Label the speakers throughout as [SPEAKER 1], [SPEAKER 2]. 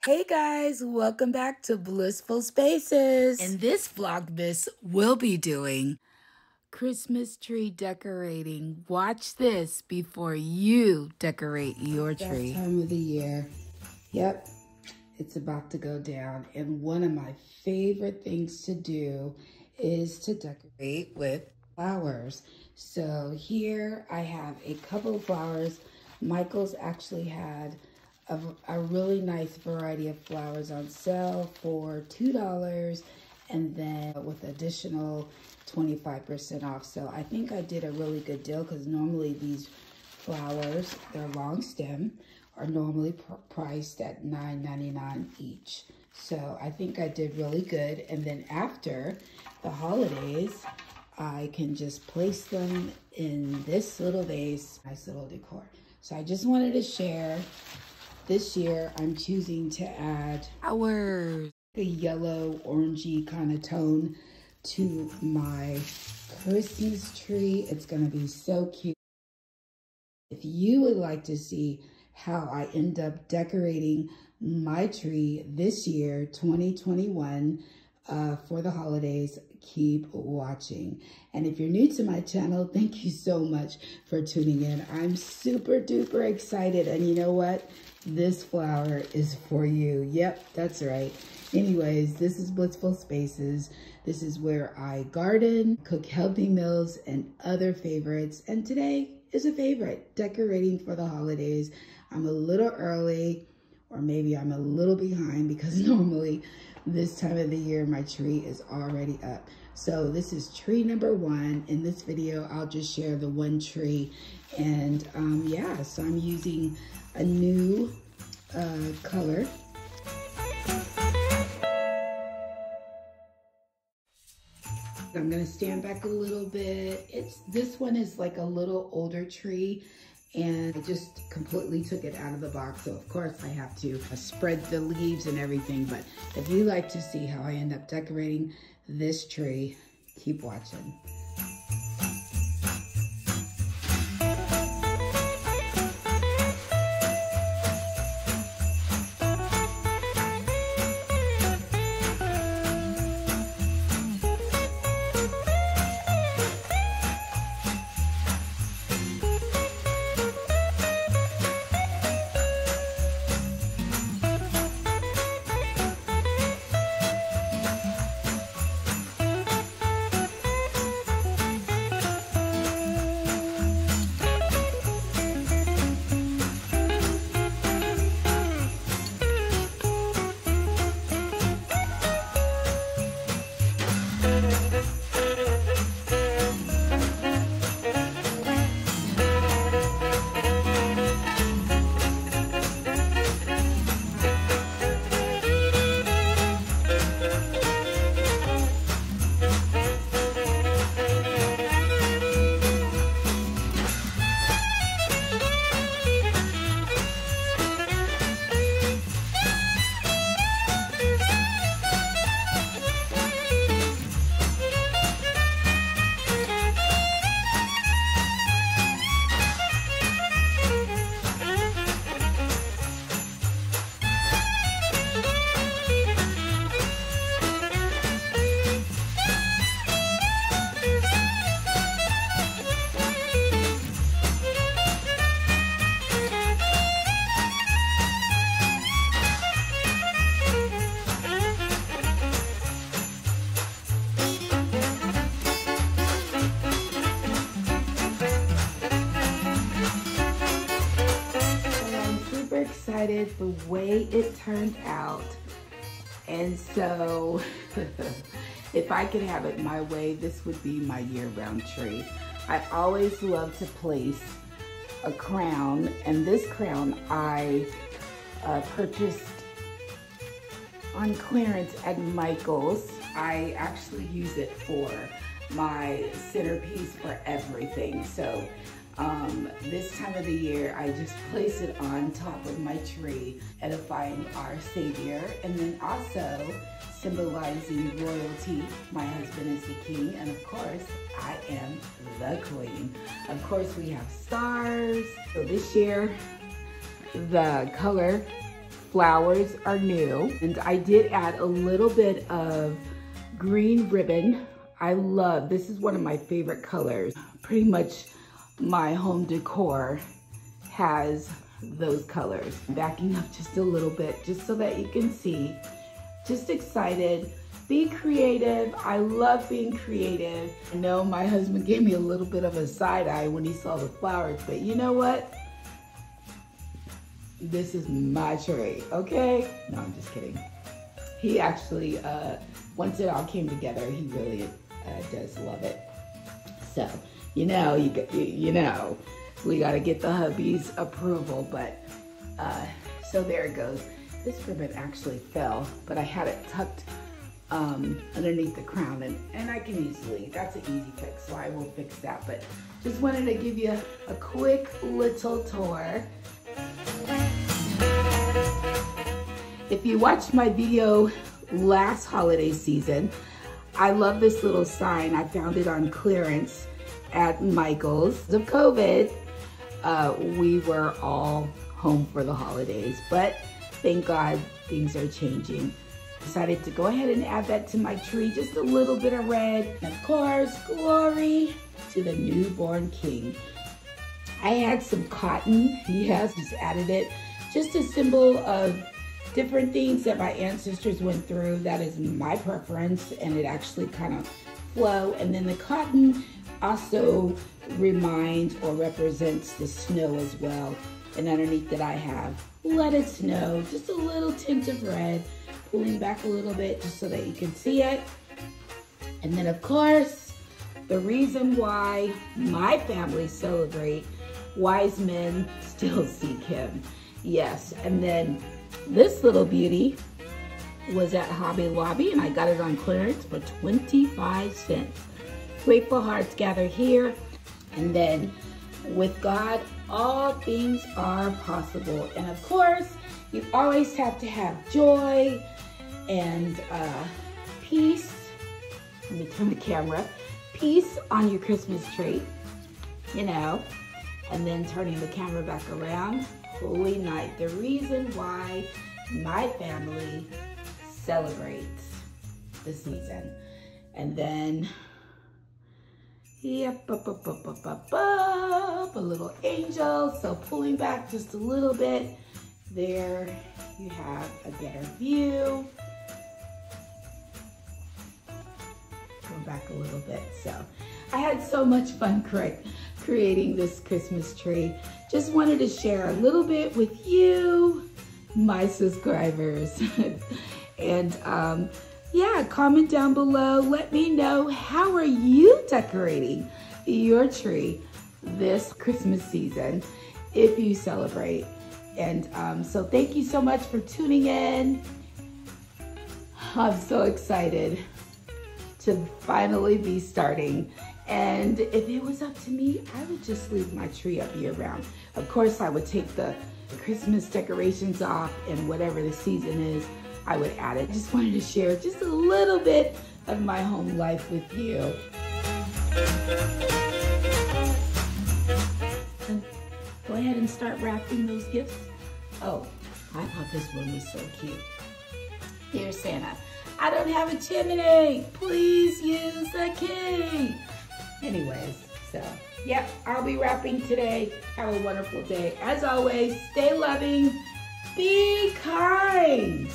[SPEAKER 1] Hey guys, welcome back to Blissful Spaces. In this Vlogmas, we'll be doing Christmas tree decorating. Watch this before you decorate your tree. Best time of the year. Yep, it's about to go down. And one of my favorite things to do is to decorate with flowers. So here I have a couple of flowers. Michael's actually had a really nice variety of flowers on sale for $2, and then with additional 25% off. So I think I did a really good deal because normally these flowers, they're long stem, are normally priced at $9.99 each. So I think I did really good. And then after the holidays, I can just place them in this little vase, nice little decor. So I just wanted to share. This year, I'm choosing to add a yellow, orangey kind of tone to my Christmas tree. It's going to be so cute. If you would like to see how I end up decorating my tree this year, 2021, for the holidays, keep watching. And if you're new to my channel, thank you so much for tuning in. I'm super duper excited. And you know what? This flower is for you. Yep, that's right. Anyways, this is Blissful Spaces. This is where I garden, cook healthy meals, and other favorites. And today is a favorite, decorating for the holidays. I'm a little early, or maybe I'm a little behind, because normally this time of the year, my tree is already up. So this is tree number 1. In this video, I'll just share the one tree. And yeah, so I'm using a new color. I'm gonna stand back a little bit. This one is like a little older tree, and I just completely took it out of the box. So of course I have to spread the leaves and everything. But if you like to see how I end up decorating this tree, keep watching. Excited the way it turned out, and so if I could have it my way, this would be my year-round tree. I always love to place a crown, and this crown I purchased on clearance at Michael's. I actually use it for my centerpiece for everything. So this time of the year, I just place it on top of my tree, edifying our Savior, and then also symbolizing royalty. My husband is the king, and of course, I am the queen. Of course, we have stars. So this year, the color flowers are new, and I did add a little bit of green ribbon. I love, this is one of my favorite colors. Pretty much my home decor has those colors. Backing up just a little bit, just so that you can see. Just excited. Be creative. I love being creative. I know my husband gave me a little bit of a side eye when he saw the flowers, but you know what? This is my tree, okay? No, I'm just kidding. He actually, once it all came together, he really does love it. So, you know, we gotta get the hubby's approval, but, so there it goes. This ribbon actually fell, but I had it tucked underneath the crown, and I can easily, that's an easy fix, so I will fix that. But just wanted to give you a quick little tour. If you watched my video last holiday season, I love this little sign. I found it on clearance at Michael's. Of COVID, we were all home for the holidays, but thank God things are changing. Decided to go ahead and add that to my tree, just a little bit of red. And of course, glory to the newborn king. I had some cotton, yes, just added it. Just a symbol of different things that my ancestors went through. That is my preference, and it actually kind of flow. And then the cotton also reminds or represents the snow as well. And underneath that I have let it snow, just a little tint of red, pulling back a little bit just so that you can see it. And then of course, the reason why my family celebrate wise men still seek him. Yes, and then this little beauty was at Hobby Lobby, and I got it on clearance for 25 cents. Grateful hearts gather here. And then with God, all things are possible. And of course, you always have to have joy and peace. Let me turn the camera. Peace on your Christmas tree, you know, and then turning the camera back around. Holy night, the reason why my family celebrates the season. And then, yep, a little angel. So pulling back just a little bit. There you have a better view. Go back a little bit. So I had so much fun creating this Christmas tree. Just wanted to share a little bit with you, my subscribers. And yeah, comment down below. Let me know, how are you decorating your tree this Christmas season if you celebrate? And so thank you so much for tuning in. I'm so excited to finally be starting. And if it was up to me, I would just leave my tree up year round. Of course, I would take the Christmas decorations off, and whatever the season is, I would add it. I just wanted to share just a little bit of my home life with you. And go ahead and start wrapping those gifts. Oh, I thought this one was so cute. Dear Santa, I don't have a chimney. Please use the key. Anyways, so yeah, I'll be wrapping today. Have a wonderful day. As always, stay loving, be kind,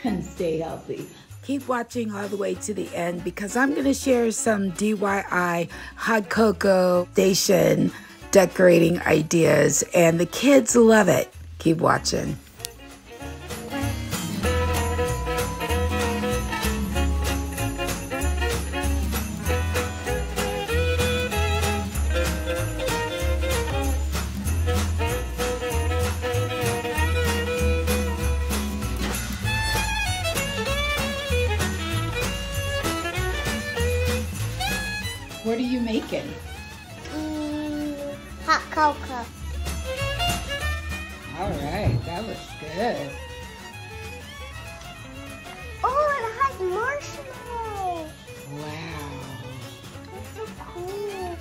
[SPEAKER 1] and stay healthy. Keep watching all the way to the end, because I'm going to share some DIY hot cocoa station decorating ideas, and the kids love it. Keep watching. What are you making?
[SPEAKER 2] Hot cocoa.
[SPEAKER 1] All right, that looks good.
[SPEAKER 2] Oh, it has marshmallows.
[SPEAKER 1] Wow.
[SPEAKER 2] That's so cool.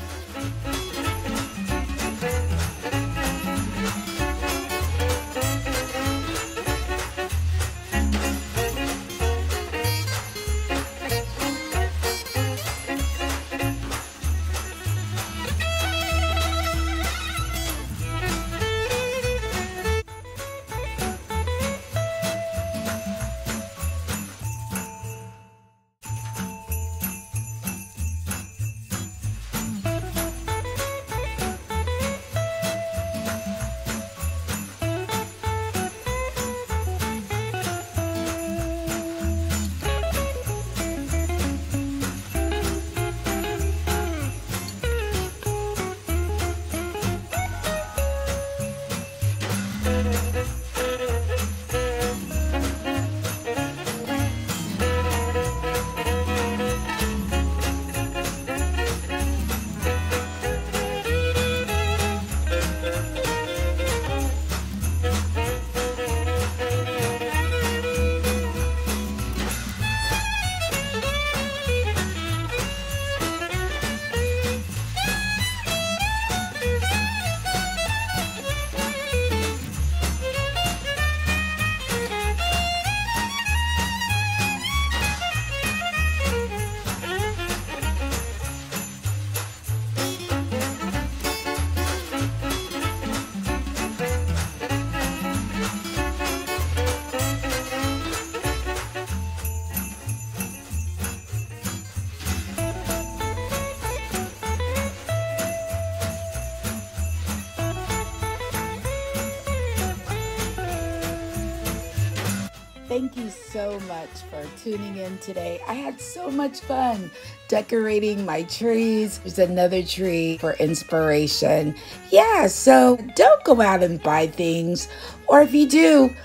[SPEAKER 1] Thank you so much for tuning in today. I had so much fun decorating my trees. There's another tree for inspiration. Yeah, so don't go out and buy things, or if you do,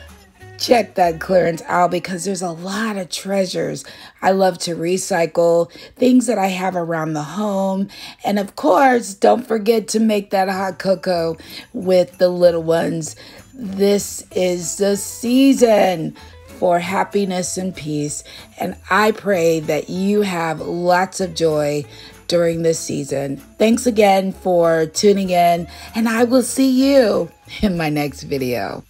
[SPEAKER 1] check that clearance aisle because there's a lot of treasures. I love to recycle things that I have around the home. And of course, don't forget to make that hot cocoa with the little ones. This is the season for happiness and peace. And I pray that you have lots of joy during this season. Thanks again for tuning in, and I will see you in my next video.